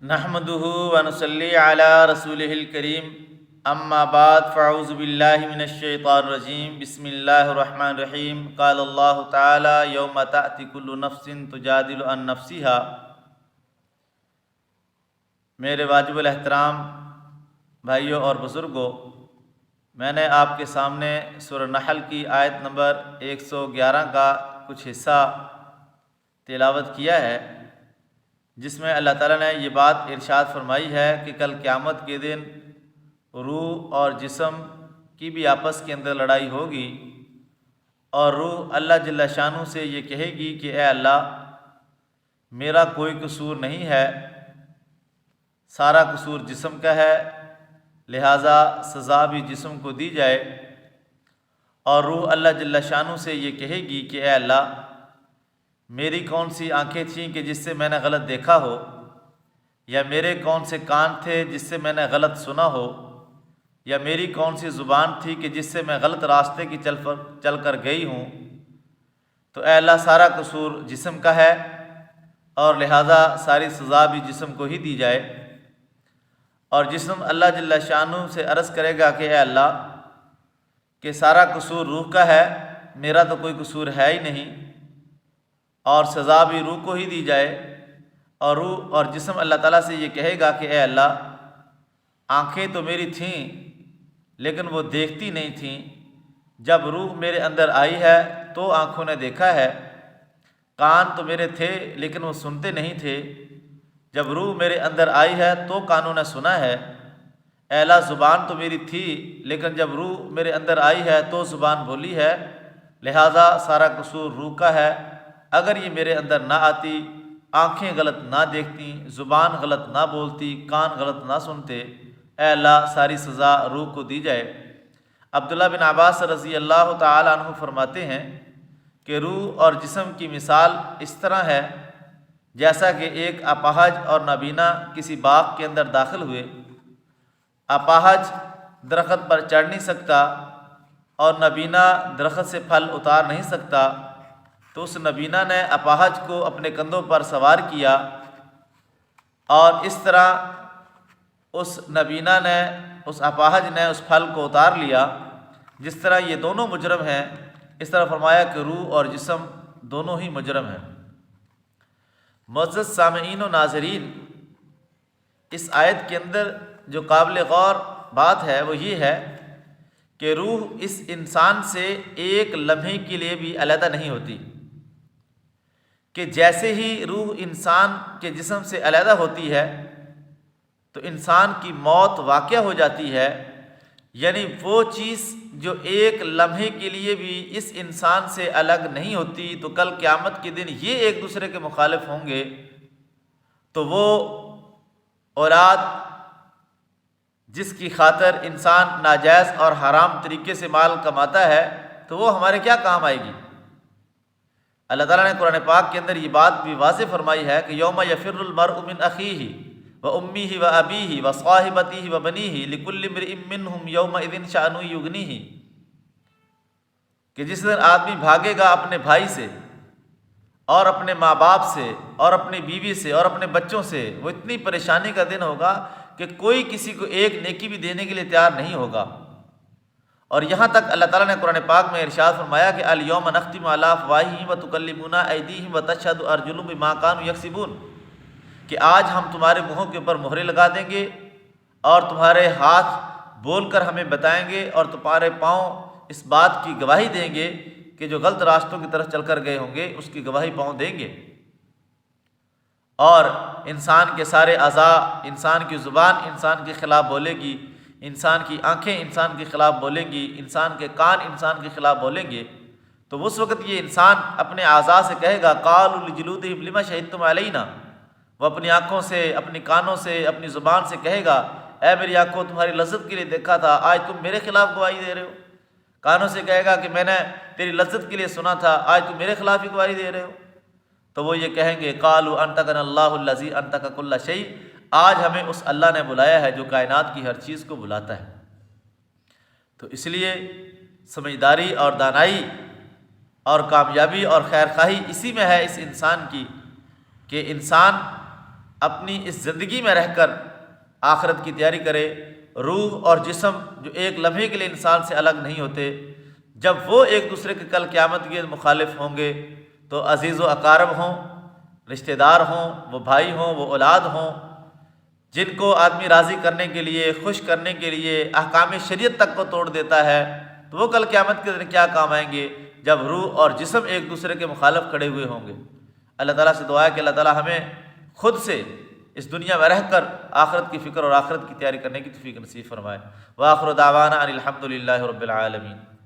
نحمدہ ونصلی علی رسولہ الکریم اما بعد فاعوذ باللہ من الشیطان الرجیم بسم اللہ الرحمن الرحیم قال اللہ تعالی یوم تأتی کل نفس تجادل عن نفسها۔ میرے واجب الاحترام بھائیوں اور بزرگوں، میں نے آپ کے سامنے سورہ نحل کی آیت نمبر 111 کا کچھ حصہ تلاوت کیا ہے، جس میں اللہ تعالیٰ نے یہ بات ارشاد فرمائی ہے کہ کل قیامت کے دن روح اور جسم کی بھی آپس کے اندر لڑائی ہوگی، اور روح اللہ جل شانہ سے یہ کہے گی کہ اے اللہ، میرا کوئی قصور نہیں ہے، سارا قصور جسم کا ہے، لہٰذا سزا بھی جسم کو دی جائے۔ اور روح اللہ جل شانہ سے یہ کہے گی کہ اے اللہ، میری کون سی آنکھیں تھیں کہ جس سے میں نے غلط دیکھا ہو، یا میرے کون سے کان تھے جس سے میں نے غلط سنا ہو، یا میری کون سی زبان تھی کہ جس سے میں غلط راستے کی چل کر گئی ہوں۔ تو اے اللہ، سارا قصور جسم کا ہے، اور لہٰذا ساری سزا بھی جسم کو ہی دی جائے۔ اور جسم اللہ جل شانہ سے عرض کرے گا کہ اے اللہ، کہ سارا قصور روح کا ہے، میرا تو کوئی قصور ہے ہی نہیں، اور سزا بھی روح کو ہی دی جائے۔ اور روح اور جسم اللہ تعالیٰ سے یہ کہے گا کہ اے اللہ، آنکھیں تو میری تھیں لیکن وہ دیکھتی نہیں تھیں، جب روح میرے اندر آئی ہے تو آنکھوں نے دیکھا ہے، کان تو میرے تھے لیکن وہ سنتے نہیں تھے، جب روح میرے اندر آئی ہے تو کانوں نے سنا ہے۔ اے اللہ، زبان تو میری تھی لیکن جب روح میرے اندر آئی ہے تو زبان بولی ہے، لہٰذا سارا قصور روح کا ہے۔ اگر یہ میرے اندر نہ آتی، آنکھیں غلط نہ دیکھتی، زبان غلط نہ بولتی، کان غلط نہ سنتے، اے اللہ، ساری سزا روح کو دی جائے۔ عبداللہ بن عباس رضی اللہ تعالی عنہ فرماتے ہیں کہ روح اور جسم کی مثال اس طرح ہے جیسا کہ ایک اپاہج اور نابینا کسی باغ کے اندر داخل ہوئے۔ اپاہج درخت پر چڑھ نہیں سکتا اور نابینا درخت سے پھل اتار نہیں سکتا، تو اس نابینا نے اپاہج کو اپنے کندھوں پر سوار کیا، اور اس طرح اس نابینا نے، اس اپاہج نے اس پھل کو اتار لیا۔ جس طرح یہ دونوں مجرم ہیں، اس طرح فرمایا کہ روح اور جسم دونوں ہی مجرم ہیں۔ معزز سامعین و ناظرین، اس آیت کے اندر جو قابل غور بات ہے وہ یہ ہے کہ روح اس انسان سے ایک لمحے کے لیے بھی علیحدہ نہیں ہوتی، کہ جیسے ہی روح انسان کے جسم سے علیحدہ ہوتی ہے تو انسان کی موت واقع ہو جاتی ہے، یعنی وہ چیز جو ایک لمحے کے لیے بھی اس انسان سے الگ نہیں ہوتی، تو کل قیامت کے دن یہ ایک دوسرے کے مخالف ہوں گے، تو وہ اولاد جس کی خاطر انسان ناجائز اور حرام طریقے سے مال کماتا ہے، تو وہ ہمارے کیا کام آئے گی؟ اللہ تعالیٰ نے قرآن پاک کے اندر یہ بات بھی واضح فرمائی ہے کہ یوم یفر المرء من اخیہ وامہ وابیہ وصاحبتہ وبنیہ لکل امرئ منہم یومئذ شأن یغنیہ، کہ جس دن آدمی بھاگے گا اپنے بھائی سے اور اپنے ماں باپ سے اور اپنی بیوی سے اور اپنے بچوں سے، وہ اتنی پریشانی کا دن ہوگا کہ کوئی کسی کو ایک نیکی بھی دینے کے لیے تیار نہیں ہوگا۔ اور یہاں تک اللہ تعالیٰ نے قرآن پاک میں ارشاد فرمایا کہ الیوم نختم علی افواہہم وتکلمنا ایدیہم وتشہد ارجلہم بما کانوا یکسبون، کہ آج ہم تمہارے منہوں کے اوپر مہرے لگا دیں گے اور تمہارے ہاتھ بول کر ہمیں بتائیں گے، اور تمہارے پاؤں اس بات کی گواہی دیں گے کہ جو غلط راستوں کی طرف چل کر گئے ہوں گے اس کی گواہی پاؤں دیں گے۔ اور انسان کے سارے اعضاء، انسان کی زبان انسان کے خلاف بولے گی، انسان کی آنکھیں انسان کے خلاف بولیں گی، انسان کے کان انسان کے خلاف بولیں گے۔ تو اس وقت یہ انسان اپنے اعضاء سے کہے گا قالوا لجلودہم لما شہدتم علینا، وہ اپنی آنکھوں سے، اپنی کانوں سے، اپنی زبان سے کہے گا اے میری آنکھوں، تمہاری لذت کے لیے دیکھا تھا، آج تم میرے خلاف گواہی دے رہے ہو۔ کانوں سے کہے گا کہ میں نے تیری لذت کے لیے سنا تھا، آج تم میرے خلاف ہی گواہی دے رہے ہو۔ تو وہ یہ کہیں گے قالوا انطقنا اللہ الذی انطق کل شیء، آج ہمیں اس اللہ نے بلایا ہے جو کائنات کی ہر چیز کو بلاتا ہے۔ تو اس لیے سمجھداری اور دانائی اور کامیابی اور خیر خواہی اسی میں ہے اس انسان کی، کہ انسان اپنی اس زندگی میں رہ کر آخرت کی تیاری کرے۔ روح اور جسم جو ایک لمحے کے لیے انسان سے الگ نہیں ہوتے، جب وہ ایک دوسرے کے کل قیامت کے مخالف ہوں گے تو عزیز و اقارب ہوں، رشتہ دار ہوں، وہ بھائی ہوں، وہ اولاد ہوں، جن کو آدمی راضی کرنے کے لیے، خوش کرنے کے لیے احکام شریعت تک کو توڑ دیتا ہے، تو وہ کل قیامت کے دن کیا کام آئیں گے جب روح اور جسم ایک دوسرے کے مخالف کھڑے ہوئے ہوں گے۔ اللہ تعالیٰ سے دعا ہے کہ اللہ تعالیٰ ہمیں خود سے اس دنیا میں رہ کر آخرت کی فکر اور آخرت کی تیاری کرنے کی توفیق نصیب فرمائے۔ وآخر دعوانا ان الحمد للہ رب العالمین۔